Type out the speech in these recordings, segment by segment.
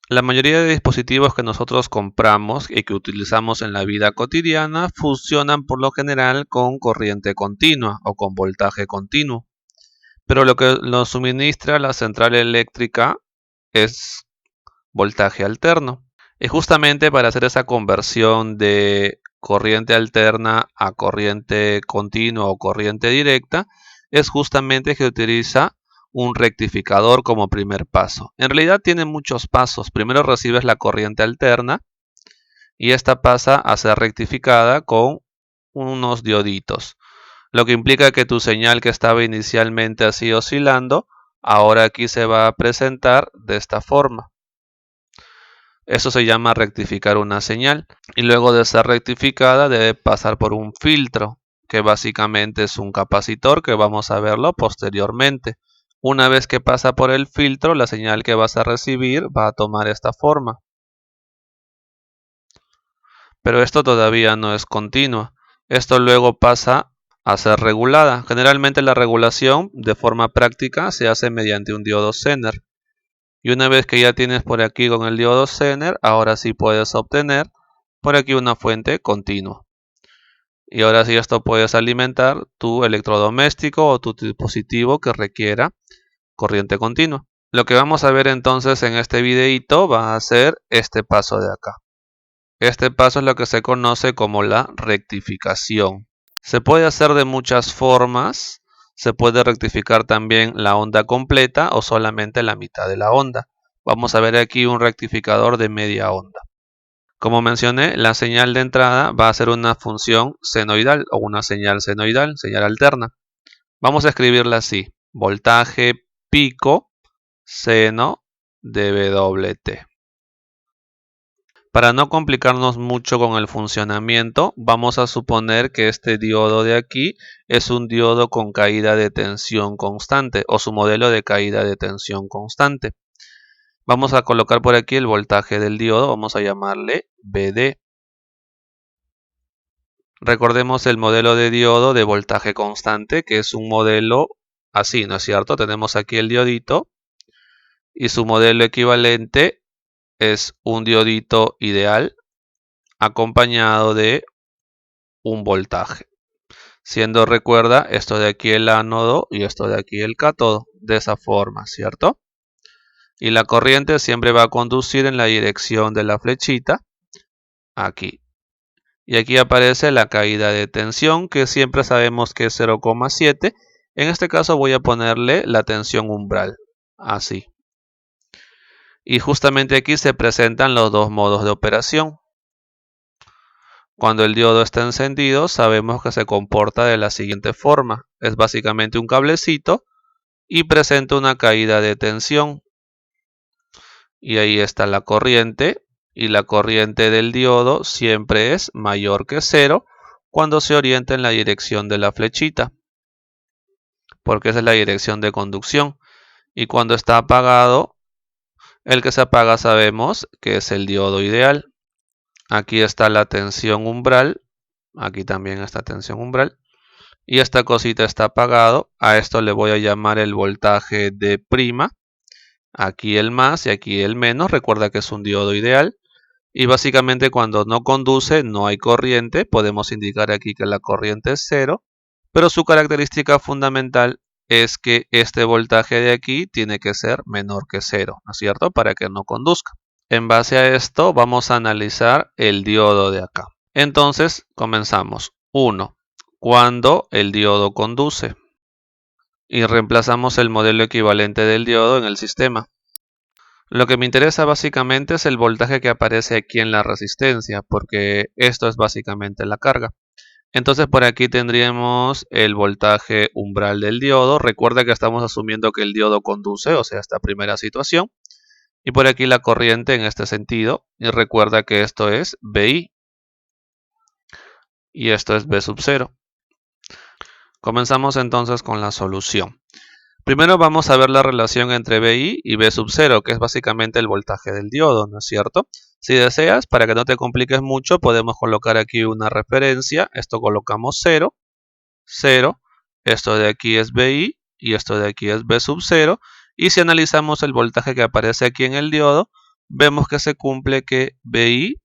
La mayoría de dispositivos que nosotros compramos y que utilizamos en la vida cotidiana funcionan por lo general con corriente continua o con voltaje continuo. Pero lo que nos suministra la central eléctrica es voltaje alterno. Y justamente para hacer esa conversión de corriente alterna a corriente continua o corriente directa, es justamente que utiliza un rectificador como primer paso. En realidad tiene muchos pasos. Primero recibes la corriente alterna y esta pasa a ser rectificada con unos dioditos, lo que implica que tu señal que estaba inicialmente así oscilando, ahora aquí se va a presentar de esta forma. Eso se llama rectificar una señal y luego de ser rectificada debe pasar por un filtro, que básicamente es un capacitor que vamos a verlo posteriormente. Una vez que pasa por el filtro, la señal que vas a recibir va a tomar esta forma. Pero esto todavía no es continua. Esto luego pasa a ser regulada. Generalmente la regulación de forma práctica se hace mediante un diodo Zener. Y una vez que ya tienes por aquí con el diodo Zener, ahora sí puedes obtener por aquí una fuente continua. Y ahora sí esto puedes alimentar tu electrodoméstico o tu dispositivo que requiera corriente continua. Lo que vamos a ver entonces en este videito va a ser este paso de acá. Este paso es lo que se conoce como la rectificación. Se puede hacer de muchas formas. Se puede rectificar también la onda completa o solamente la mitad de la onda. Vamos a ver aquí un rectificador de media onda. Como mencioné, la señal de entrada va a ser una función senoidal o una señal senoidal, señal alterna. Vamos a escribirla así: voltaje pico seno de WT. Para no complicarnos mucho con el funcionamiento, vamos a suponer que este diodo de aquí es un diodo con caída de tensión constante o su modelo de caída de tensión constante. Vamos a colocar por aquí el voltaje del diodo, vamos a llamarle BD. Recordemos el modelo de diodo de voltaje constante, que es un modelo así, ¿no es cierto? Tenemos aquí el diodito y su modelo equivalente es un diodito ideal acompañado de un voltaje. Siendo, recuerda, esto de aquí el ánodo y esto de aquí el cátodo, de esa forma, ¿cierto? Y la corriente siempre va a conducir en la dirección de la flechita, aquí. Y aquí aparece la caída de tensión, que siempre sabemos que es 0,7. En este caso voy a ponerle la tensión umbral, así. Y justamente aquí se presentan los dos modos de operación. Cuando el diodo está encendido, sabemos que se comporta de la siguiente forma. Es básicamente un cablecito y presenta una caída de tensión. Y ahí está la corriente. Y la corriente del diodo siempre es mayor que 0 cuando se orienta en la dirección de la flechita, porque esa es la dirección de conducción. Y cuando está apagado, el que se apaga sabemos que es el diodo ideal. Aquí está la tensión umbral, aquí también está tensión umbral, y esta cosita está apagado. A esto le voy a llamar el voltaje de prima, aquí el más y aquí el menos. Recuerda que es un diodo ideal. Y básicamente cuando no conduce, no hay corriente. Podemos indicar aquí que la corriente es 0, pero su característica fundamental es que este voltaje de aquí tiene que ser menor que 0, ¿no es cierto? Para que no conduzca. En base a esto vamos a analizar el diodo de acá. Entonces comenzamos. 1. Cuando el diodo conduce. Y reemplazamos el modelo equivalente del diodo en el sistema. Lo que me interesa básicamente es el voltaje que aparece aquí en la resistencia, porque esto es básicamente la carga. Entonces por aquí tendríamos el voltaje umbral del diodo. Recuerda que estamos asumiendo que el diodo conduce, o sea, esta primera situación. Y por aquí la corriente en este sentido. Y recuerda que esto es BI. Y esto es B sub 0. Comenzamos entonces con la solución. Primero vamos a ver la relación entre BI y B sub 0, que es básicamente el voltaje del diodo, ¿no es cierto? Si deseas, para que no te compliques mucho, podemos colocar aquí una referencia. Esto colocamos 0, 0. Esto de aquí es BI y esto de aquí es B sub 0. Y si analizamos el voltaje que aparece aquí en el diodo, vemos que se cumple que BI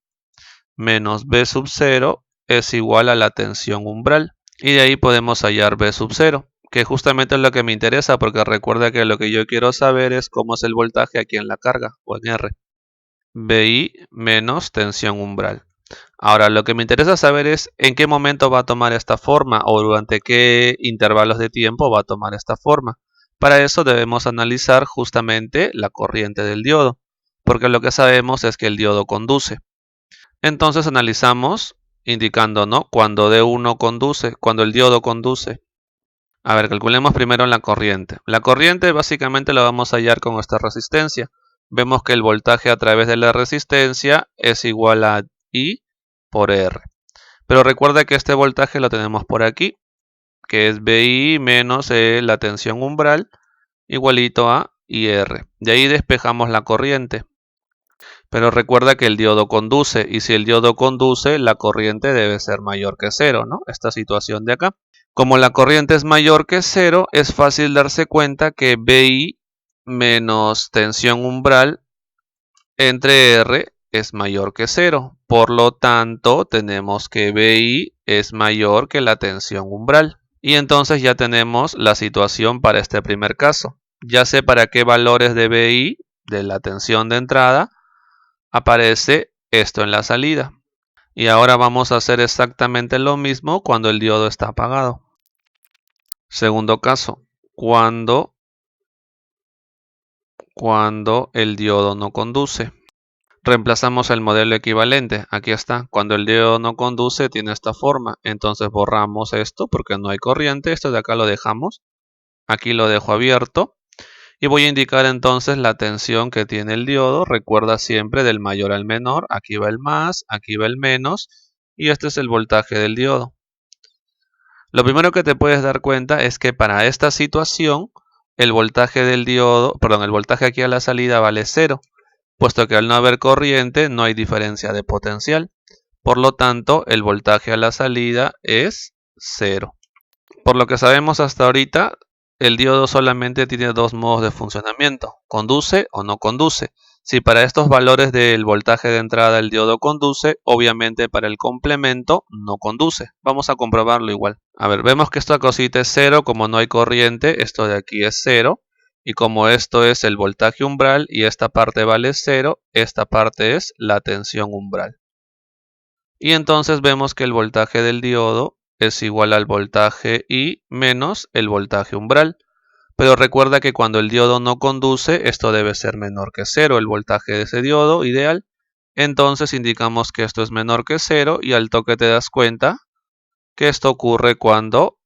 menos B sub 0 es igual a la tensión umbral. Y de ahí podemos hallar B sub 0, que justamente es lo que me interesa, porque recuerda que lo que yo quiero saber es cómo es el voltaje aquí en la carga, o en R. BI menos tensión umbral. Ahora, lo que me interesa saber es en qué momento va a tomar esta forma, o durante qué intervalos de tiempo va a tomar esta forma. Para eso debemos analizar justamente la corriente del diodo, porque lo que sabemos es que el diodo conduce. Entonces analizamos indicando, ¿no?, cuando D1 conduce, cuando el diodo conduce. A ver, calculemos primero la corriente. La corriente básicamente la vamos a hallar con esta resistencia. Vemos que el voltaje a través de la resistencia es igual a I por R. Pero recuerda que este voltaje lo tenemos por aquí, que es BI menos la tensión umbral, igualito a IR. De ahí despejamos la corriente. Pero recuerda que el diodo conduce, y si el diodo conduce, la corriente debe ser mayor que cero, ¿no? Esta situación de acá. Como la corriente es mayor que cero, es fácil darse cuenta que BI menos tensión umbral entre R es mayor que cero. Por lo tanto, tenemos que BI es mayor que la tensión umbral. Y entonces ya tenemos la situación para este primer caso. Ya sé para qué valores de BI, de la tensión de entrada, aparece esto en la salida. Y ahora vamos a hacer exactamente lo mismo cuando el diodo está apagado. Segundo caso, cuando el diodo no conduce. Reemplazamos el modelo equivalente. Aquí está. Cuando el diodo no conduce tiene esta forma. Entonces borramos esto porque no hay corriente. Esto de acá lo dejamos. Aquí lo dejo abierto. Y voy a indicar entonces la tensión que tiene el diodo. Recuerda siempre del mayor al menor. Aquí va el más, aquí va el menos. Y este es el voltaje del diodo. Lo primero que te puedes dar cuenta es que para esta situación el voltaje del diodo, perdón, el voltaje aquí a la salida vale 0, puesto que al no haber corriente no hay diferencia de potencial. Por lo tanto, el voltaje a la salida es 0. Por lo que sabemos hasta ahorita, el diodo solamente tiene dos modos de funcionamiento, conduce o no conduce. Si para estos valores del voltaje de entrada el diodo conduce, obviamente para el complemento no conduce. Vamos a comprobarlo igual. A ver, vemos que esta cosita es 0, como no hay corriente, esto de aquí es 0. Y como esto es el voltaje umbral y esta parte vale 0, esta parte es la tensión umbral. Y entonces vemos que el voltaje del diodo es igual al voltaje I menos el voltaje umbral. Pero recuerda que cuando el diodo no conduce, esto debe ser menor que 0, el voltaje de ese diodo ideal. Entonces indicamos que esto es menor que 0 y al toque te das cuenta que esto ocurre cuando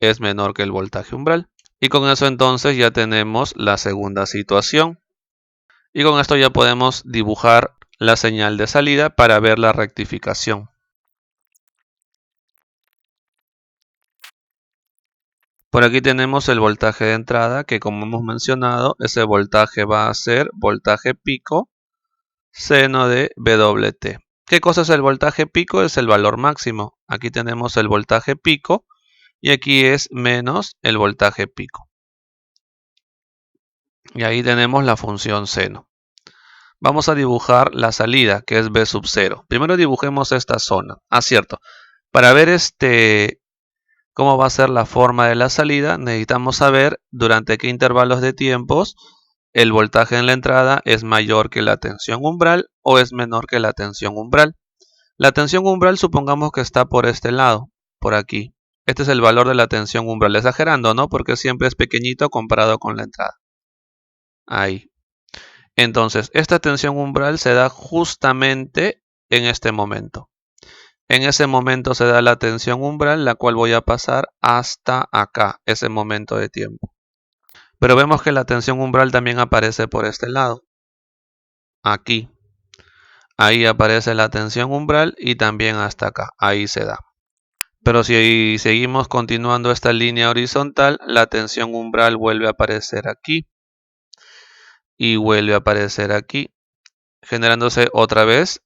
es menor que el voltaje umbral. Y con eso entonces ya tenemos la segunda situación. Y con esto ya podemos dibujar la señal de salida para ver la rectificación. Por aquí tenemos el voltaje de entrada, que como hemos mencionado, ese voltaje va a ser voltaje pico seno de WT. ¿Qué cosa es el voltaje pico? Es el valor máximo. Aquí tenemos el voltaje pico y aquí es menos el voltaje pico. Y ahí tenemos la función seno. Vamos a dibujar la salida, que es B sub 0. Primero dibujemos esta zona. Cierto. Para ver cómo va a ser la forma de la salida, necesitamos saber durante qué intervalos de tiempos el voltaje en la entrada es mayor que la tensión umbral o es menor que la tensión umbral. La tensión umbral supongamos que está por este lado, por aquí. Este es el valor de la tensión umbral, exagerando, ¿no? Porque siempre es pequeñito comparado con la entrada. Ahí. Entonces, esta tensión umbral se da justamente en este momento. En ese momento se da la tensión umbral, la cual voy a pasar hasta acá, ese momento de tiempo. Pero vemos que la tensión umbral también aparece por este lado. Aquí. Ahí aparece la tensión umbral y también hasta acá. Ahí se da. Pero si seguimos continuando esta línea horizontal, la tensión umbral vuelve a aparecer aquí. Y vuelve a aparecer aquí. Generándose otra vez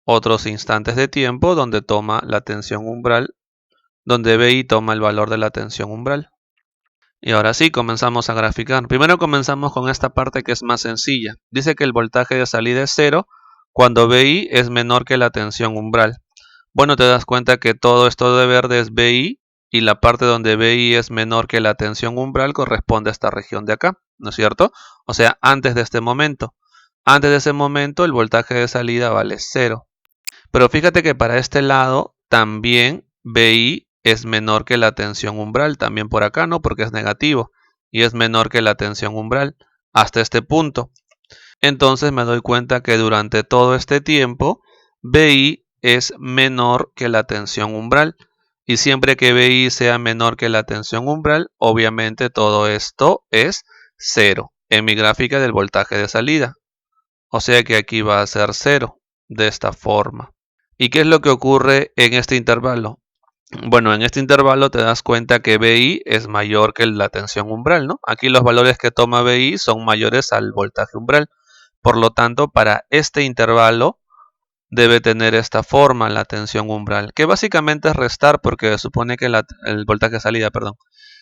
otros instantes de tiempo donde toma la tensión umbral, donde BI toma el valor de la tensión umbral. Y ahora sí, comenzamos a graficar. Primero comenzamos con esta parte que es más sencilla. Dice que el voltaje de salida es 0 cuando VI es menor que la tensión umbral. Bueno, te das cuenta que todo esto de verde es VI y la parte donde VI es menor que la tensión umbral corresponde a esta región de acá, ¿no es cierto? O sea, antes de este momento. Antes de ese momento el voltaje de salida vale 0. Pero fíjate que para este lado también VI es menor que la tensión umbral, también por acá, ¿no? Porque es negativo y es menor que la tensión umbral hasta este punto. Entonces me doy cuenta que durante todo este tiempo VI es menor que la tensión umbral. Y siempre que VI sea menor que la tensión umbral, obviamente todo esto es 0 en mi gráfica del voltaje de salida. O sea que aquí va a ser 0 de esta forma. ¿Y qué es lo que ocurre en este intervalo? Bueno, en este intervalo te das cuenta que VI es mayor que la tensión umbral, ¿no? Aquí los valores que toma VI son mayores al voltaje umbral. Por lo tanto, para este intervalo debe tener esta forma la tensión umbral, que básicamente es restar porque se supone que el voltaje de salida, perdón.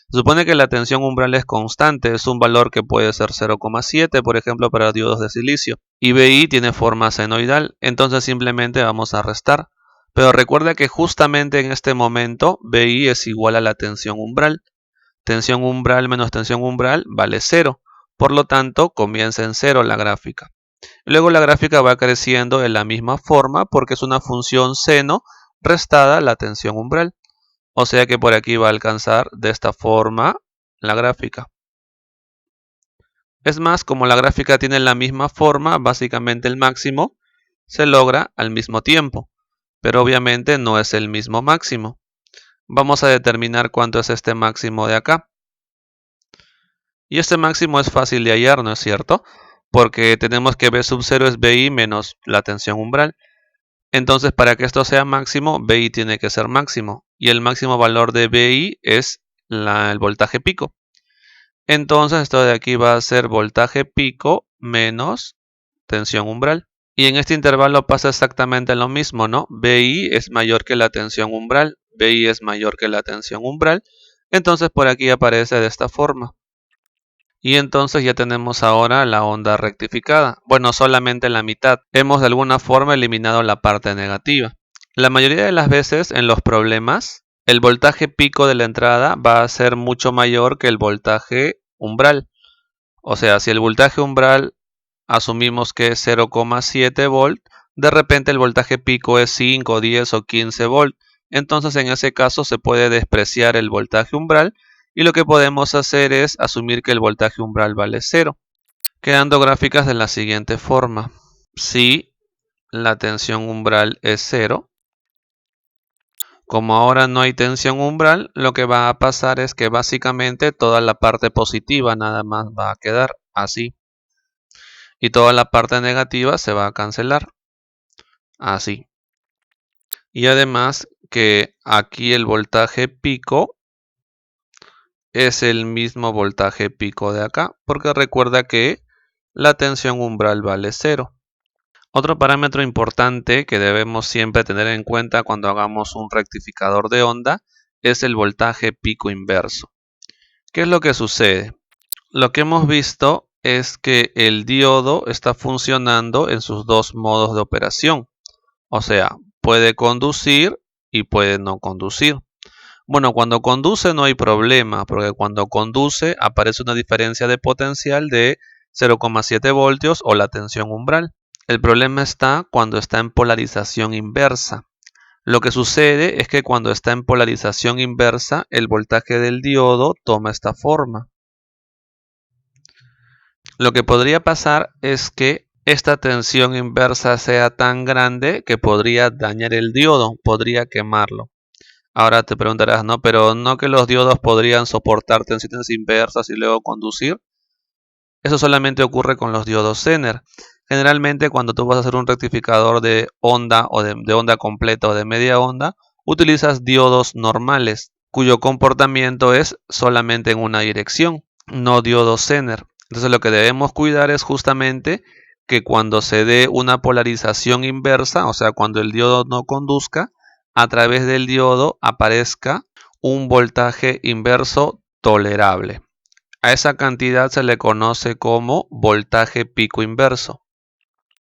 Se supone que la tensión umbral es constante, es un valor que puede ser 0,7, por ejemplo, para diodos de silicio. Y VI tiene forma senoidal, entonces simplemente vamos a restar. Pero recuerda que justamente en este momento VI es igual a la tensión umbral. Tensión umbral menos tensión umbral vale 0. Por lo tanto, comienza en 0 la gráfica. Luego la gráfica va creciendo de la misma forma porque es una función seno restada la tensión umbral. O sea que por aquí va a alcanzar de esta forma la gráfica. Es más, como la gráfica tiene la misma forma, básicamente el máximo se logra al mismo tiempo. Pero obviamente no es el mismo máximo. Vamos a determinar cuánto es este máximo de acá. Y este máximo es fácil de hallar, ¿no es cierto? Porque tenemos que B sub 0 es BI menos la tensión umbral. Entonces, para que esto sea máximo, BI tiene que ser máximo. Y el máximo valor de BI es el voltaje pico. Entonces, esto de aquí va a ser voltaje pico menos tensión umbral. Y en este intervalo pasa exactamente lo mismo, ¿no? BI es mayor que la tensión umbral. BI es mayor que la tensión umbral. Entonces, por aquí aparece de esta forma. Y entonces ya tenemos ahora la onda rectificada. Bueno, solamente la mitad. Hemos de alguna forma eliminado la parte negativa. La mayoría de las veces en los problemas, el voltaje pico de la entrada va a ser mucho mayor que el voltaje umbral. O sea, si el voltaje umbral asumimos que es 0,7 volt, de repente el voltaje pico es 5, 10 o 15 volt. Entonces en ese caso se puede despreciar el voltaje umbral y lo que podemos hacer es asumir que el voltaje umbral vale 0, quedando gráficas de la siguiente forma. Si la tensión umbral es 0, como ahora no hay tensión umbral, lo que va a pasar es que básicamente toda la parte positiva nada más va a quedar así. Y toda la parte negativa se va a cancelar así. Y además que aquí el voltaje pico es el mismo voltaje pico de acá, porque recuerda que la tensión umbral vale 0. Otro parámetro importante que debemos siempre tener en cuenta cuando hagamos un rectificador de onda es el voltaje pico inverso. ¿Qué es lo que sucede? Lo que hemos visto es que el diodo está funcionando en sus dos modos de operación. O sea, puede conducir y puede no conducir. Bueno, cuando conduce no hay problema, porque cuando conduce aparece una diferencia de potencial de 0,7 voltios o la tensión umbral. El problema está cuando está en polarización inversa. Lo que sucede es que cuando está en polarización inversa, el voltaje del diodo toma esta forma. Lo que podría pasar es que esta tensión inversa sea tan grande que podría dañar el diodo, podría quemarlo. Ahora te preguntarás, ¿no? Pero ¿no que los diodos podrían soportar tensiones inversas y luego conducir? Eso solamente ocurre con los diodos Zener. Generalmente cuando tú vas a hacer un rectificador de onda o de onda completa o de media onda, utilizas diodos normales, cuyo comportamiento es solamente en una dirección, no diodos Zener. Entonces lo que debemos cuidar es justamente que cuando se dé una polarización inversa, o sea, cuando el diodo no conduzca, a través del diodo aparezca un voltaje inverso tolerable. A esa cantidad se le conoce como voltaje pico inverso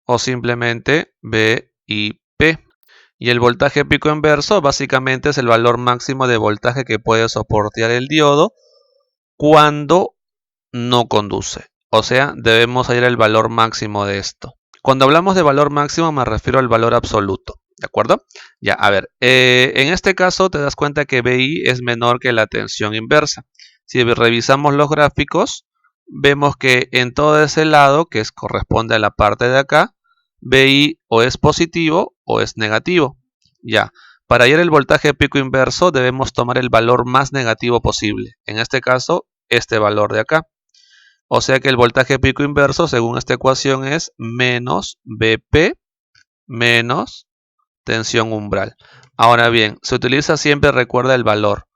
o simplemente VIP. Y el voltaje pico inverso básicamente es el valor máximo de voltaje que puede soportar el diodo cuando no conduce. O sea, debemos hallar el valor máximo de esto. Cuando hablamos de valor máximo me refiero al valor absoluto. ¿De acuerdo? Ya, a ver, en este caso te das cuenta que BI es menor que la tensión inversa. Si revisamos los gráficos, vemos que en todo ese lado, que corresponde a la parte de acá, BI o es positivo o es negativo. Ya, para hallar el voltaje pico inverso debemos tomar el valor más negativo posible. En este caso, este valor de acá. O sea que el voltaje pico inverso, según esta ecuación, es menos BP menos tensión umbral. Ahora bien, se utiliza siempre, recuerda, el valor.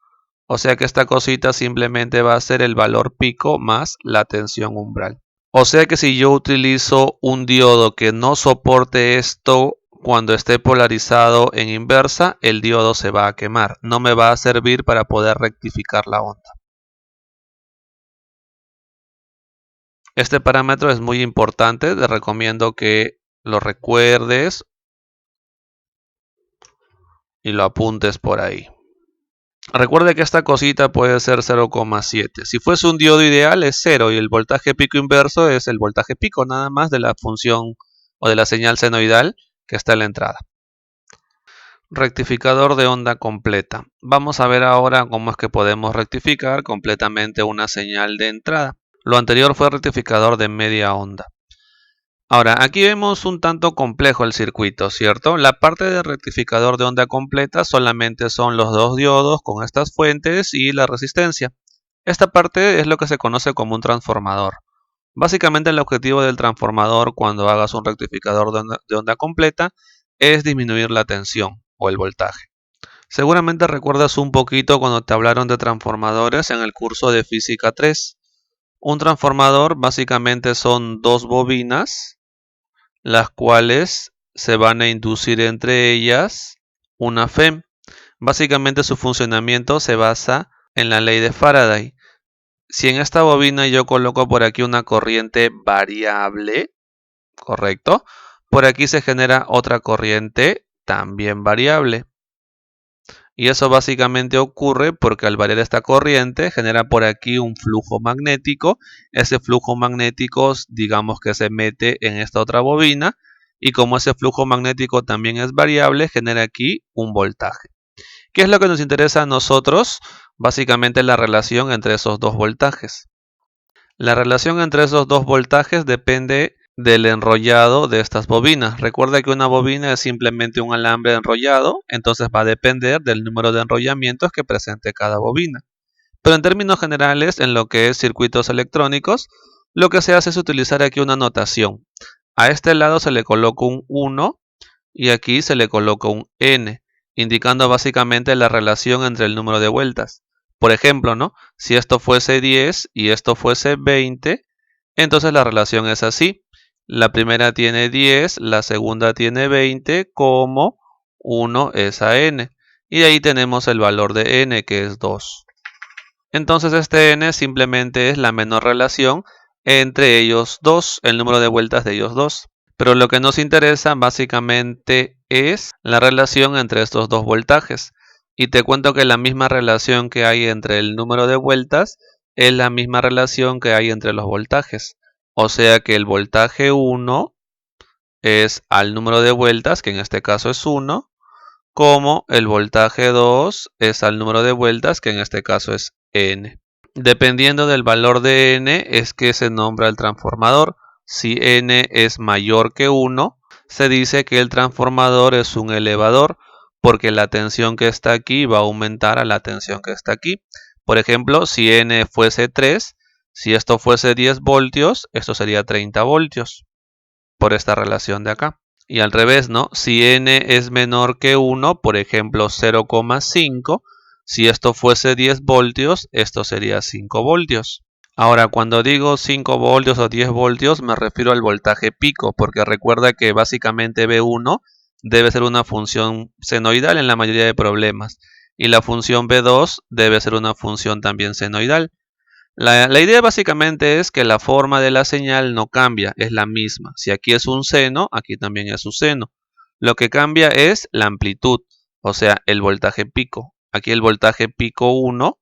O sea que esta cosita simplemente va a ser el valor pico más la tensión umbral. O sea que si yo utilizo un diodo que no soporte esto cuando esté polarizado en inversa, el diodo se va a quemar. No me va a servir para poder rectificar la onda. Este parámetro es muy importante, te recomiendo que lo recuerdes y lo apuntes por ahí. Recuerde que esta cosita puede ser 0,7. Si fuese un diodo ideal es 0 y el voltaje pico inverso es el voltaje pico nada más de la función o de la señal senoidal que está en la entrada. Rectificador de onda completa. Vamos a ver ahora cómo es que podemos rectificar completamente una señal de entrada. Lo anterior fue rectificador de media onda. Ahora, aquí vemos un tanto complejo el circuito, ¿cierto? La parte de rectificador de onda completa solamente son los dos diodos con estas fuentes y la resistencia. Esta parte es lo que se conoce como un transformador. Básicamente el objetivo del transformador cuando hagas un rectificador de onda completa es disminuir la tensión o el voltaje. Seguramente recuerdas un poquito cuando te hablaron de transformadores en el curso de Física 3. Un transformador básicamente son dos bobinas, las cuales se van a inducir entre ellas una FEM. Básicamente su funcionamiento se basa en la ley de Faraday. Si en esta bobina yo coloco por aquí una corriente variable, ¿correcto? Por aquí se genera otra corriente también variable. Y eso básicamente ocurre porque al variar esta corriente genera por aquí un flujo magnético. Ese flujo magnético digamos que se mete en esta otra bobina y como ese flujo magnético también es variable, genera aquí un voltaje. ¿Qué es lo que nos interesa a nosotros? Básicamente la relación entre esos dos voltajes. La relación entre esos dos voltajes depende del enrollado de estas bobinas. Recuerda que una bobina es simplemente un alambre enrollado, entonces va a depender del número de enrollamientos que presente cada bobina. Pero en términos generales, en lo que es circuitos electrónicos, lo que se hace es utilizar aquí una notación. A este lado se le coloca un 1 y aquí se le coloca un n, indicando básicamente la relación entre el número de vueltas. Por ejemplo, ¿no? Si esto fuese 10 y esto fuese 20, entonces la relación es así. La primera tiene 10, la segunda tiene 20, como 1 es a n. Y de ahí tenemos el valor de n, que es 2. Entonces este n simplemente es la menor relación entre ellos dos, el número de vueltas de ellos dos. Pero lo que nos interesa básicamente es la relación entre estos dos voltajes. Y te cuento que la misma relación que hay entre el número de vueltas es la misma relación que hay entre los voltajes. O sea que el voltaje 1 es al número de vueltas, que en este caso es 1, como el voltaje 2 es al número de vueltas, que en este caso es n. Dependiendo del valor de n es que se nombra el transformador. Si n es mayor que 1, se dice que el transformador es un elevador, porque la tensión que está aquí va a aumentar a la tensión que está aquí. Por ejemplo, si n fuese 3, si esto fuese 10 voltios, esto sería 30 voltios, por esta relación de acá. Y al revés, ¿no? Si n es menor que 1, por ejemplo 0,5, si esto fuese 10 voltios, esto sería 5 voltios. Ahora, cuando digo 5 voltios o 10 voltios, me refiero al voltaje pico, porque recuerda que básicamente V1 debe ser una función senoidal en la mayoría de problemas, y la función V2 debe ser una función también senoidal. La idea básicamente es que la forma de la señal no cambia, es la misma. Si aquí es un seno, aquí también es un seno. Lo que cambia es la amplitud, o sea, el voltaje pico. Aquí el voltaje pico 1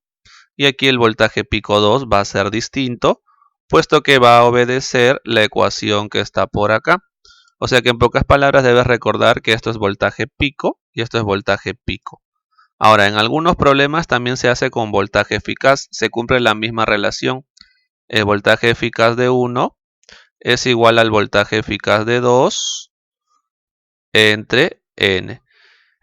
y aquí el voltaje pico 2 va a ser distinto, puesto que va a obedecer la ecuación que está por acá. O sea que en pocas palabras debes recordar que esto es voltaje pico y esto es voltaje pico. Ahora, en algunos problemas también se hace con voltaje eficaz, se cumple la misma relación. El voltaje eficaz de 1 es igual al voltaje eficaz de 2 entre N.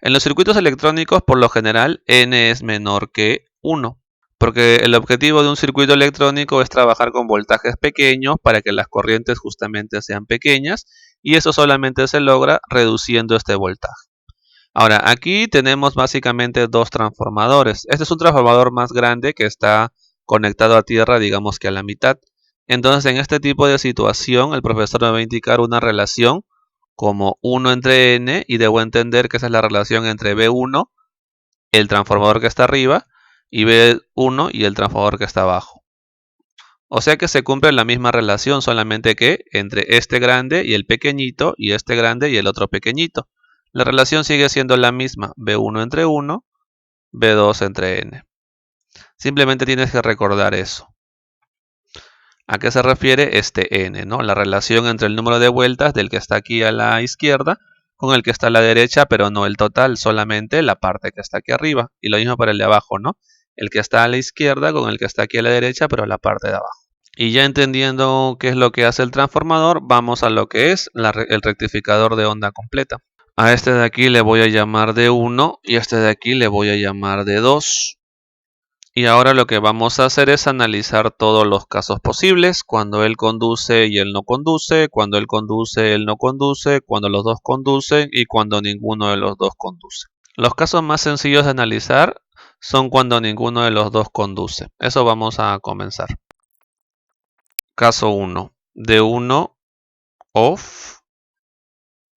En los circuitos electrónicos, por lo general, N es menor que 1, porque el objetivo de un circuito electrónico es trabajar con voltajes pequeños para que las corrientes justamente sean pequeñas, y eso solamente se logra reduciendo este voltaje. Ahora, aquí tenemos básicamente dos transformadores. Este es un transformador más grande que está conectado a tierra, digamos que a la mitad. Entonces, en este tipo de situación, el profesor me va a indicar una relación como 1 entre N, y debo entender que esa es la relación entre B1, el transformador que está arriba, y B1 y el transformador que está abajo. O sea que se cumple la misma relación, solamente que entre este grande y el pequeñito, y este grande y el otro pequeñito. La relación sigue siendo la misma, B1 entre 1, B2 entre N. Simplemente tienes que recordar eso. ¿A qué se refiere este N, ¿no? La relación entre el número de vueltas del que está aquí a la izquierda con el que está a la derecha, pero no el total, solamente la parte que está aquí arriba. Y lo mismo para el de abajo, ¿no? El que está a la izquierda con el que está aquí a la derecha, pero la parte de abajo. Y ya entendiendo qué es lo que hace el transformador, vamos a lo que es el rectificador de onda completa. A este de aquí le voy a llamar de 1 y a este de aquí le voy a llamar de 2. Y ahora lo que vamos a hacer es analizar todos los casos posibles, cuando él conduce y él no conduce, cuando él conduce, él no conduce, cuando los dos conducen y cuando ninguno de los dos conduce. Los casos más sencillos de analizar son cuando ninguno de los dos conduce. Eso vamos a comenzar. Caso 1. De 1 off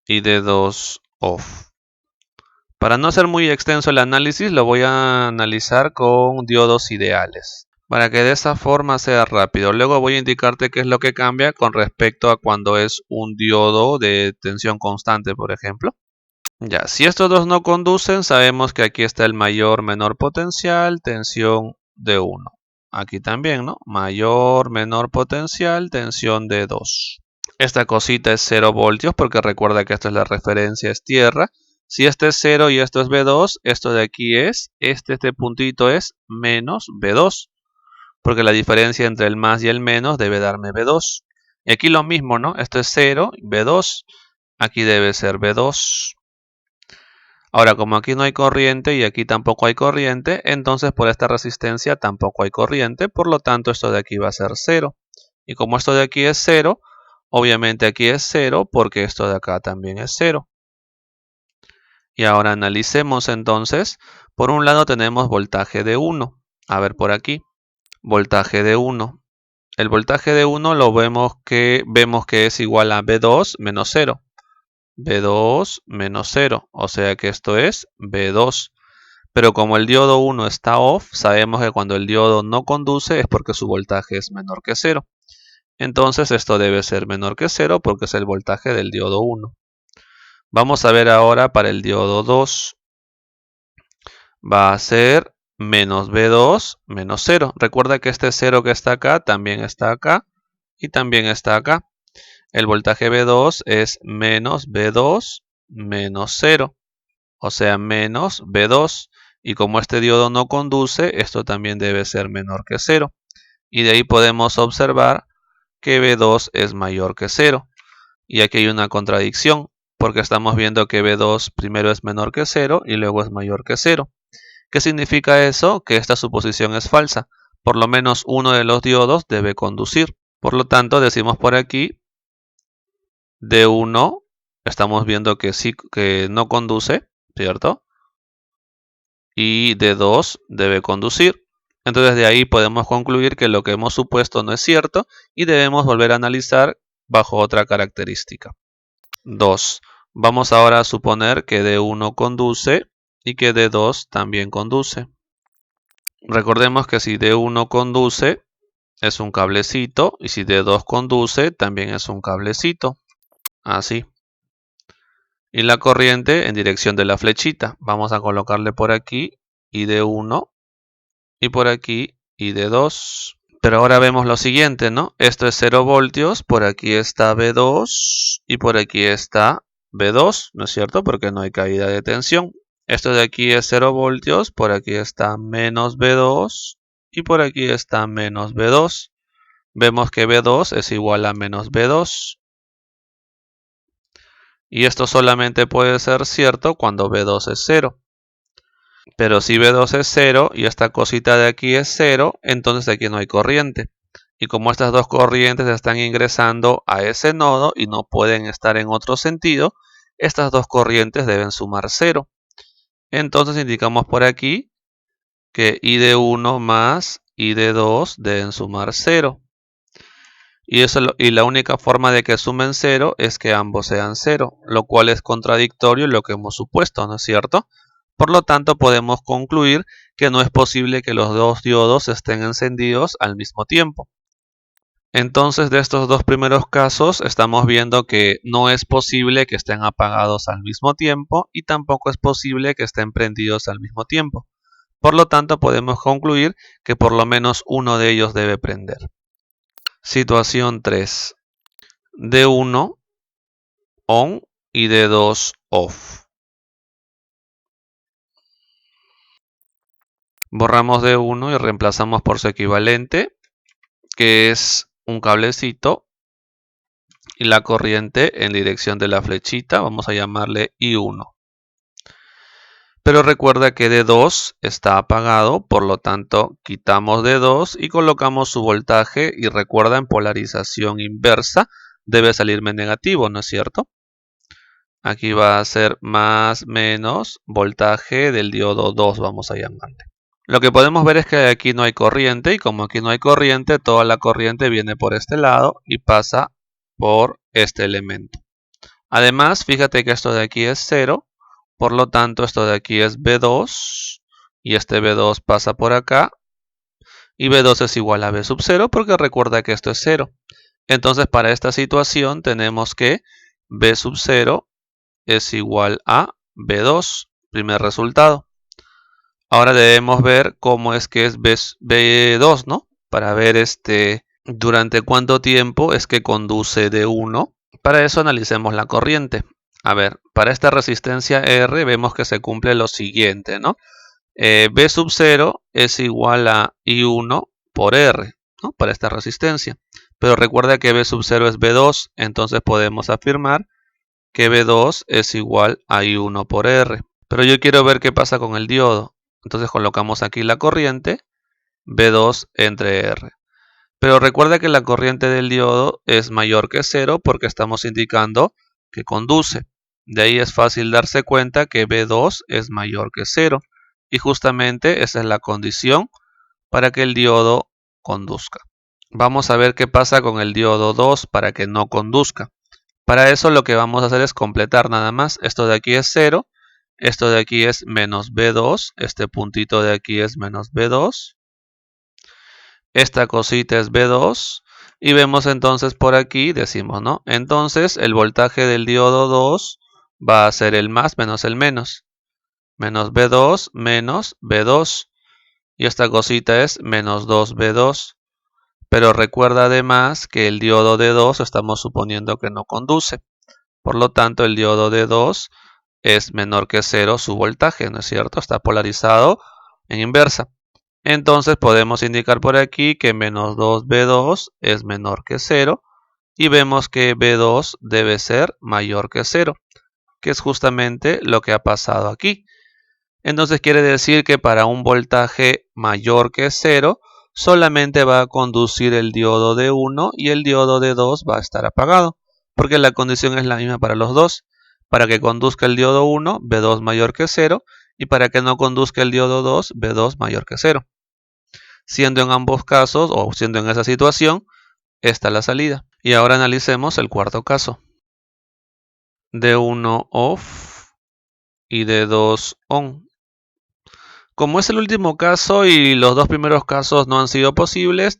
y de 2 off. Para no ser muy extenso el análisis, lo voy a analizar con diodos ideales, para que de esa forma sea rápido. Luego voy a indicarte qué es lo que cambia con respecto a cuando es un diodo de tensión constante, por ejemplo. Ya, si estos dos no conducen, sabemos que aquí está el mayor, menor potencial, tensión de 1. Aquí también, ¿no? Mayor, menor potencial, tensión de 2. Esta cosita es 0 voltios porque recuerda que esto es la referencia, es tierra. Si este es 0 y esto es B2, esto de aquí es, este puntito es menos B2, porque la diferencia entre el más y el menos debe darme B2. Y aquí lo mismo, ¿no? Esto es 0, B2, aquí debe ser B2. Ahora, como aquí no hay corriente y aquí tampoco hay corriente, entonces por esta resistencia tampoco hay corriente, por lo tanto esto de aquí va a ser 0. Y como esto de aquí es 0, obviamente aquí es 0 porque esto de acá también es 0. Y ahora analicemos entonces. Por un lado tenemos voltaje de 1. A ver por aquí. Voltaje de 1. El voltaje de 1 lo vemos que es igual a B2 menos 0. B2 menos 0. O sea que esto es B2. Pero como el diodo 1 está off, sabemos que cuando el diodo no conduce es porque su voltaje es menor que 0. Entonces esto debe ser menor que 0 porque es el voltaje del diodo 1. Vamos a ver ahora para el diodo 2. Va a ser menos B2 menos 0. Recuerda que este 0 que está acá también está acá y también está acá. El voltaje B2 es menos B2 menos 0. O sea, menos B2. Y como este diodo no conduce, esto también debe ser menor que 0. Y de ahí podemos observar que B2 es mayor que 0. Y aquí hay una contradicción, porque estamos viendo que B2 primero es menor que 0 y luego es mayor que 0. ¿Qué significa eso? Que esta suposición es falsa. Por lo menos uno de los diodos debe conducir. Por lo tanto, decimos por aquí, de 1 estamos viendo que sí, que no conduce, ¿cierto? Y de 2 debe conducir. Entonces de ahí podemos concluir que lo que hemos supuesto no es cierto y debemos volver a analizar bajo otra característica. 2. Vamos ahora a suponer que D1 conduce y que D2 también conduce. Recordemos que si D1 conduce, es un cablecito, y si D2 conduce, también es un cablecito, así. Y la corriente en dirección de la flechita. Vamos a colocarle por aquí ID1 y por aquí ID2. Pero ahora vemos lo siguiente, ¿no? Esto es 0 voltios, por aquí está B2 y por aquí está B2, ¿no es cierto? Porque no hay caída de tensión. Esto de aquí es 0 voltios, por aquí está menos B2 y por aquí está menos B2. Vemos que B2 es igual a menos B2. Y esto solamente puede ser cierto cuando B2 es 0. Pero si B2 es 0 y esta cosita de aquí es 0, entonces aquí no hay corriente. Y como estas dos corrientes están ingresando a ese nodo y no pueden estar en otro sentido, estas dos corrientes deben sumar 0. Entonces indicamos por aquí que ID1 más ID2 deben sumar 0. Y la única forma de que sumen 0 es que ambos sean 0, lo cual es contradictorio en lo que hemos supuesto, ¿no es cierto? Por lo tanto, podemos concluir que no es posible que los dos diodos estén encendidos al mismo tiempo. Entonces, de estos dos primeros casos, estamos viendo que no es posible que estén apagados al mismo tiempo y tampoco es posible que estén prendidos al mismo tiempo. Por lo tanto, podemos concluir que por lo menos uno de ellos debe prender. Situación 3. D1 on y D2 off. Borramos D1 y reemplazamos por su equivalente, que es un cablecito, y la corriente en dirección de la flechita, vamos a llamarle I1. Pero recuerda que D2 está apagado, por lo tanto quitamos D2 y colocamos su voltaje, y recuerda, en polarización inversa debe salirme negativo, ¿no es cierto? Aquí va a ser más menos voltaje del diodo 2, vamos a llamarle. Lo que podemos ver es que aquí no hay corriente, y como aquí no hay corriente, toda la corriente viene por este lado y pasa por este elemento. Además, fíjate que esto de aquí es 0, por lo tanto esto de aquí es B2, y este B2 pasa por acá, y B2 es igual a B sub 0, porque recuerda que esto es 0. Entonces, para esta situación tenemos que B sub 0 es igual a B2, primer resultado. Ahora debemos ver cómo es que es B2, ¿no? Para ver durante cuánto tiempo es que conduce D1. Para eso analicemos la corriente. A ver, para esta resistencia R vemos que se cumple lo siguiente, ¿no? B sub 0 es igual a I1 por R, ¿no? Para esta resistencia. Pero recuerda que B sub 0 es B2, entonces podemos afirmar que B2 es igual a I1 por R. Pero yo quiero ver qué pasa con el diodo. Entonces colocamos aquí la corriente, B2 entre R. Pero recuerda que la corriente del diodo es mayor que 0 porque estamos indicando que conduce. De ahí es fácil darse cuenta que B2 es mayor que 0. Y justamente esa es la condición para que el diodo conduzca. Vamos a ver qué pasa con el diodo 2 para que no conduzca. Para eso lo que vamos a hacer es completar nada más. Esto de aquí es 0. Esto de aquí es menos B2. Este puntito de aquí es menos B2. Esta cosita es B2. Y vemos entonces por aquí, decimos, ¿no? Entonces el voltaje del diodo 2 va a ser el más menos el menos. Menos B2 menos B2. Y esta cosita es menos 2B2. Pero recuerda además que el diodo de 2 estamos suponiendo que no conduce. Por lo tanto, el diodo de 2 es menor que 0 su voltaje, ¿no es cierto? Está polarizado en inversa. Entonces podemos indicar por aquí que menos 2B2 es menor que 0 y vemos que B2 debe ser mayor que 0, que es justamente lo que ha pasado aquí. Entonces quiere decir que para un voltaje mayor que 0 solamente va a conducir el diodo de 1 y el diodo de 2 va a estar apagado, porque la condición es la misma para los dos. Para que conduzca el diodo 1, B2 mayor que 0, y para que no conduzca el diodo 2, B2 mayor que 0. Siendo en ambos casos, o siendo en esa situación, esta es la salida. Y ahora analicemos el cuarto caso. D1 off y D2 on. Como es el último caso y los dos primeros casos no han sido posibles,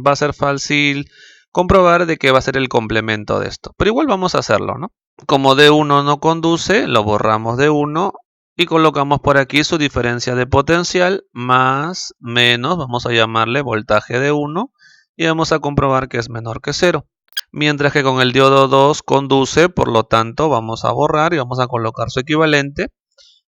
va a ser fácil comprobar de que va a ser el complemento de esto. Pero igual vamos a hacerlo, ¿no? Como D1 no conduce, lo borramos de 1 y colocamos por aquí su diferencia de potencial más menos, vamos a llamarle voltaje de 1 y vamos a comprobar que es menor que 0. Mientras que con el diodo 2 conduce, por lo tanto vamos a borrar y vamos a colocar su equivalente,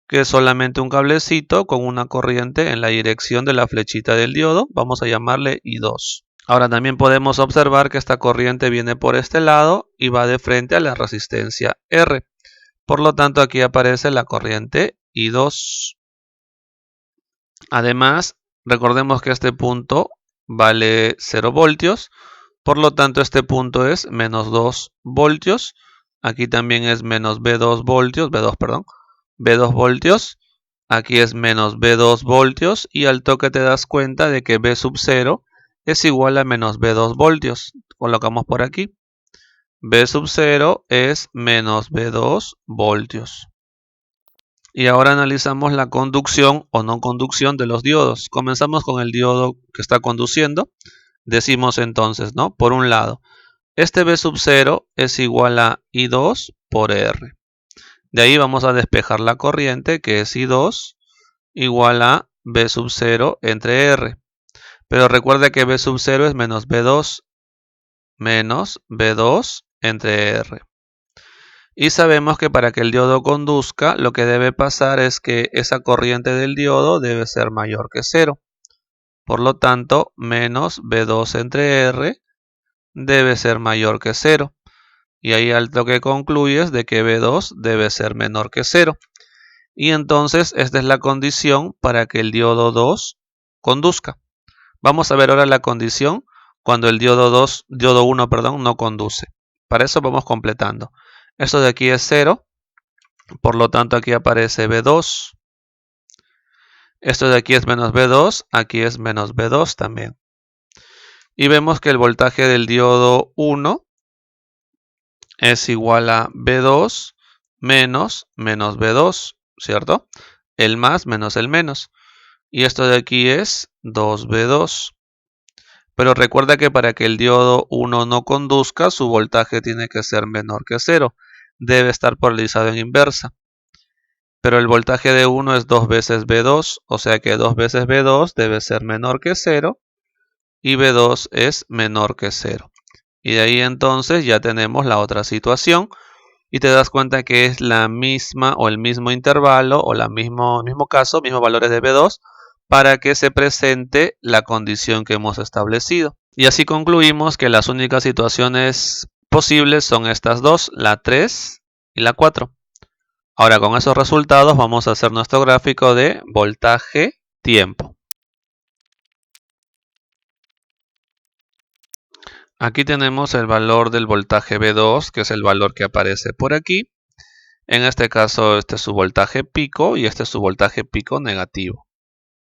que es solamente un cablecito con una corriente en la dirección de la flechita del diodo, vamos a llamarle I2. Ahora también podemos observar que esta corriente viene por este lado y va de frente a la resistencia R. Por lo tanto, aquí aparece la corriente I2. Además, recordemos que este punto vale 0 voltios. Por lo tanto, este punto es menos 2 voltios. Aquí también es menos B2 voltios, B2 voltios. Aquí es menos B2 voltios y al toque te das cuenta de que B sub 0 es igual a menos B2 voltios. Colocamos por aquí. B sub 0 es menos B2 voltios. Y ahora analizamos la conducción o no conducción de los diodos. Comenzamos con el diodo que está conduciendo. Decimos entonces, ¿no? Por un lado, este B sub 0 es igual a I2 por R. De ahí vamos a despejar la corriente, que es I2 igual a B sub 0 entre R. Pero recuerda que B sub 0 es menos B2 entre R. Y sabemos que para que el diodo conduzca, lo que debe pasar es que esa corriente del diodo debe ser mayor que 0. Por lo tanto, menos B2 entre R debe ser mayor que 0. Y ahí al toque concluyes de que B2 debe ser menor que 0. Y entonces esta es la condición para que el diodo 2 conduzca. Vamos a ver ahora la condición cuando el diodo 1 no conduce. Para eso vamos completando. Esto de aquí es 0, por lo tanto aquí aparece B2. Esto de aquí es menos B2, aquí es menos B2 también. Y vemos que el voltaje del diodo 1 es igual a B2 menos B2, ¿cierto? El más menos el menos. Y esto de aquí es 2B2. Pero recuerda que para que el diodo 1 no conduzca, su voltaje tiene que ser menor que 0. Debe estar polarizado en inversa. Pero el voltaje de 1 es 2 veces B2, o sea que 2 veces B2 debe ser menor que 0 y B2 es menor que 0. Y de ahí entonces ya tenemos la otra situación y te das cuenta que es la misma o el mismo intervalo o mismo caso, mismos valores de B2 para que se presente la condición que hemos establecido. Y así concluimos que las únicas situaciones posibles son estas dos, la 3 y la 4. Ahora con esos resultados vamos a hacer nuestro gráfico de voltaje-tiempo. Aquí tenemos el valor del voltaje B2, que es el valor que aparece por aquí. En este caso este es su voltaje pico y este es su voltaje pico negativo.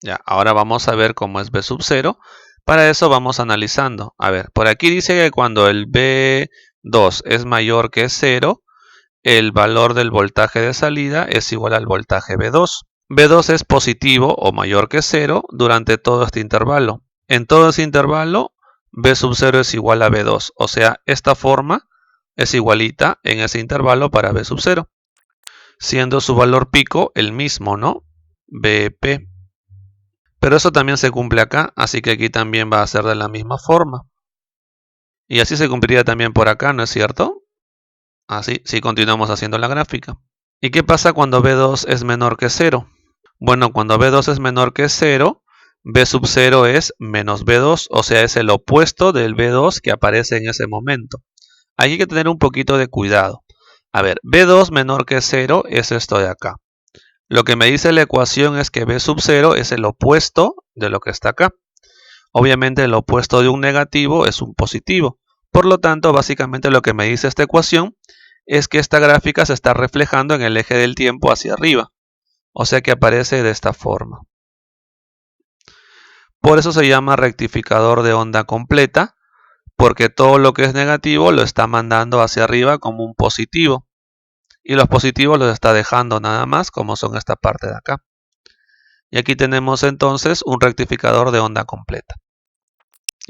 Ya, ahora vamos a ver cómo es B sub 0. Para eso vamos analizando. A ver, por aquí dice que cuando el B2 es mayor que 0, el valor del voltaje de salida es igual al voltaje B2. B2 es positivo o mayor que 0 durante todo este intervalo. En todo ese intervalo, B sub 0 es igual a B2. O sea, esta forma es igualita en ese intervalo para B sub 0. Siendo su valor pico el mismo, ¿no? BP. Pero eso también se cumple acá, así que aquí también va a ser de la misma forma. Y así se cumpliría también por acá, ¿no es cierto? Así, si continuamos haciendo la gráfica. ¿Y qué pasa cuando B2 es menor que 0? Bueno, cuando B2 es menor que 0, B sub 0 es menos B2, o sea, es el opuesto del B2 que aparece en ese momento. Hay que tener un poquito de cuidado. A ver, B2 menor que 0 es esto de acá. Lo que me dice la ecuación es que B sub 0 es el opuesto de lo que está acá. Obviamente el opuesto de un negativo es un positivo. Por lo tanto, básicamente lo que me dice esta ecuación es que esta gráfica se está reflejando en el eje del tiempo hacia arriba. O sea que aparece de esta forma. Por eso se llama rectificador de onda completa, porque todo lo que es negativo lo está mandando hacia arriba como un positivo. Y los positivos los está dejando nada más como son esta parte de acá. Y aquí tenemos entonces un rectificador de onda completa.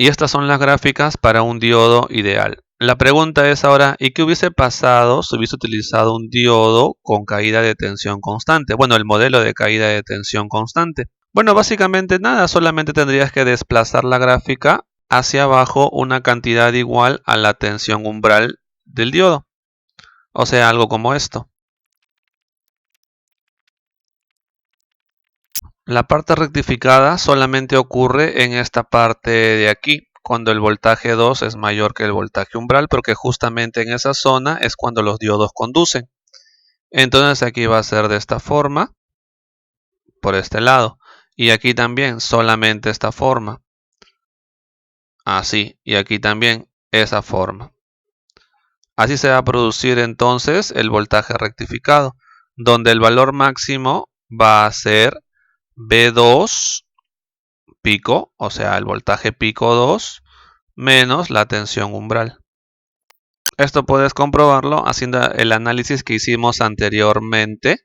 Y estas son las gráficas para un diodo ideal. La pregunta es ahora, ¿y qué hubiese pasado si hubiese utilizado un diodo con caída de tensión constante? Bueno, el modelo de caída de tensión constante. Bueno, básicamente nada, solamente tendrías que desplazar la gráfica hacia abajo una cantidad igual a la tensión umbral del diodo. O sea, algo como esto. La parte rectificada solamente ocurre en esta parte de aquí, cuando el voltaje 2 es mayor que el voltaje umbral, porque justamente en esa zona es cuando los diodos conducen. Entonces aquí va a ser de esta forma, por este lado. Y aquí también solamente esta forma. Así, y aquí también esa forma. Así se va a producir entonces el voltaje rectificado, donde el valor máximo va a ser B2 pico, o sea, el voltaje pico 2, menos la tensión umbral. Esto puedes comprobarlo haciendo el análisis que hicimos anteriormente.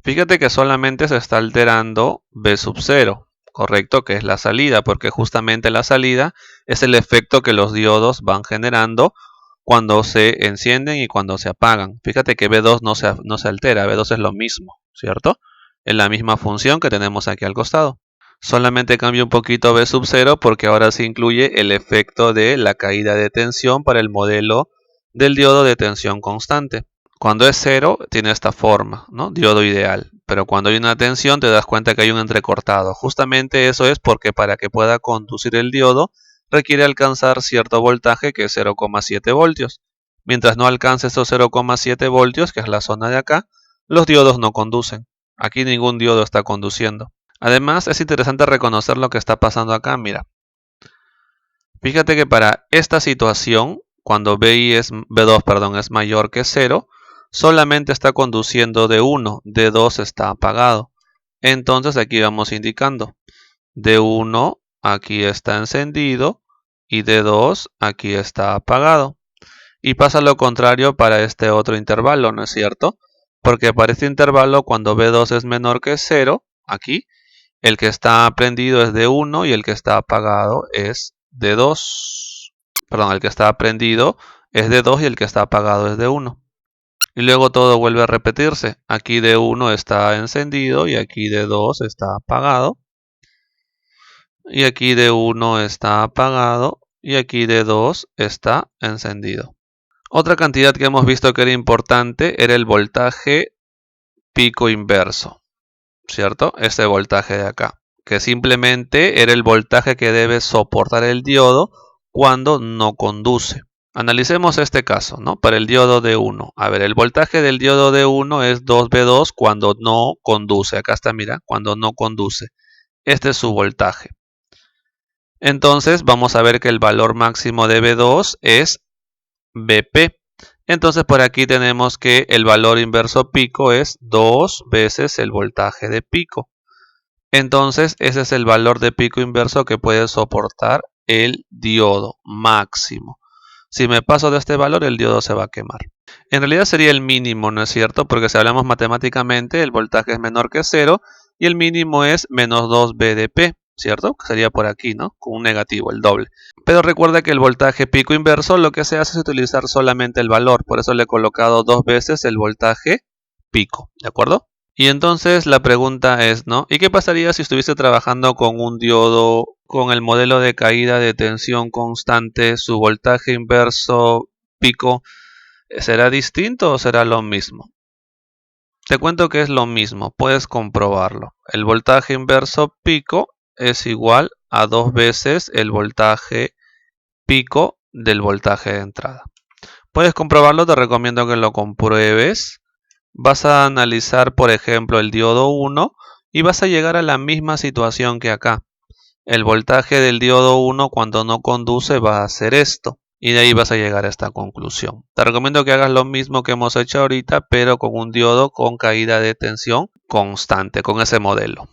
Fíjate que solamente se está alterando B sub 0, correcto, que es la salida, porque justamente la salida es el efecto que los diodos van generando cuando se encienden y cuando se apagan. Fíjate que B2 no se altera, B2 es lo mismo, ¿cierto? Es la misma función que tenemos aquí al costado. Solamente cambia un poquito B sub 0 porque ahora se incluye el efecto de la caída de tensión para el modelo del diodo de tensión constante. Cuando es 0 tiene esta forma, ¿no? Diodo ideal. Pero cuando hay una tensión te das cuenta que hay un entrecortado. Justamente eso es porque para que pueda conducir el diodo requiere alcanzar cierto voltaje que es 0,7 voltios. Mientras no alcance esos 0,7 voltios, que es la zona de acá, los diodos no conducen. Aquí ningún diodo está conduciendo. Además, es interesante reconocer lo que está pasando acá. Mira, fíjate que para esta situación, cuando B2 es mayor que 0, solamente está conduciendo D1, D2 está apagado. Entonces aquí vamos indicando, D1 aquí está encendido y D2 aquí está apagado. Y pasa lo contrario para este otro intervalo, ¿no es cierto? Porque para este intervalo, cuando B2 es menor que 0, aquí, el que está prendido es D1 y el que está apagado es D2. Perdón, el que está prendido es D2 y el que está apagado es D1. Y luego todo vuelve a repetirse. Aquí D1 está encendido y aquí D2 está apagado. Y aquí D1 está apagado y aquí D2 está encendido. Otra cantidad que hemos visto que era importante era el voltaje pico inverso. ¿Cierto? Este voltaje de acá, que simplemente era el voltaje que debe soportar el diodo cuando no conduce. Analicemos este caso, ¿no? Para el diodo D1. A ver, el voltaje del diodo D1 es 2V2 cuando no conduce. Acá está, mira, cuando no conduce. Este es su voltaje. Entonces, vamos a ver que el valor máximo de V2 es Vp. Entonces, por aquí tenemos que el valor inverso pico es 2 veces el voltaje de pico. Entonces, ese es el valor de pico inverso que puede soportar el diodo máximo. Si me paso de este valor, el diodo se va a quemar. En realidad sería el mínimo, ¿no es cierto? Porque si hablamos matemáticamente, el voltaje es menor que 0 y el mínimo es menos 2 BDP, ¿cierto? Sería por aquí, ¿no? Con un negativo, el doble. Pero recuerda que el voltaje pico inverso lo que se hace es utilizar solamente el valor. Por eso le he colocado 2 veces el voltaje pico, ¿de acuerdo? Y entonces la pregunta es, ¿no? ¿Y qué pasaría si estuviese trabajando con un diodo con el modelo de caída de tensión constante, su voltaje inverso pico? ¿Será distinto o será lo mismo? Te cuento que es lo mismo, puedes comprobarlo. El voltaje inverso pico es igual a 2 veces el voltaje pico del voltaje de entrada. Puedes comprobarlo, te recomiendo que lo compruebes. Vas a analizar, por ejemplo, el diodo 1 y vas a llegar a la misma situación que acá. El voltaje del diodo 1 cuando no conduce va a ser esto. Y de ahí vas a llegar a esta conclusión. Te recomiendo que hagas lo mismo que hemos hecho ahorita, pero con un diodo con caída de tensión constante, con ese modelo.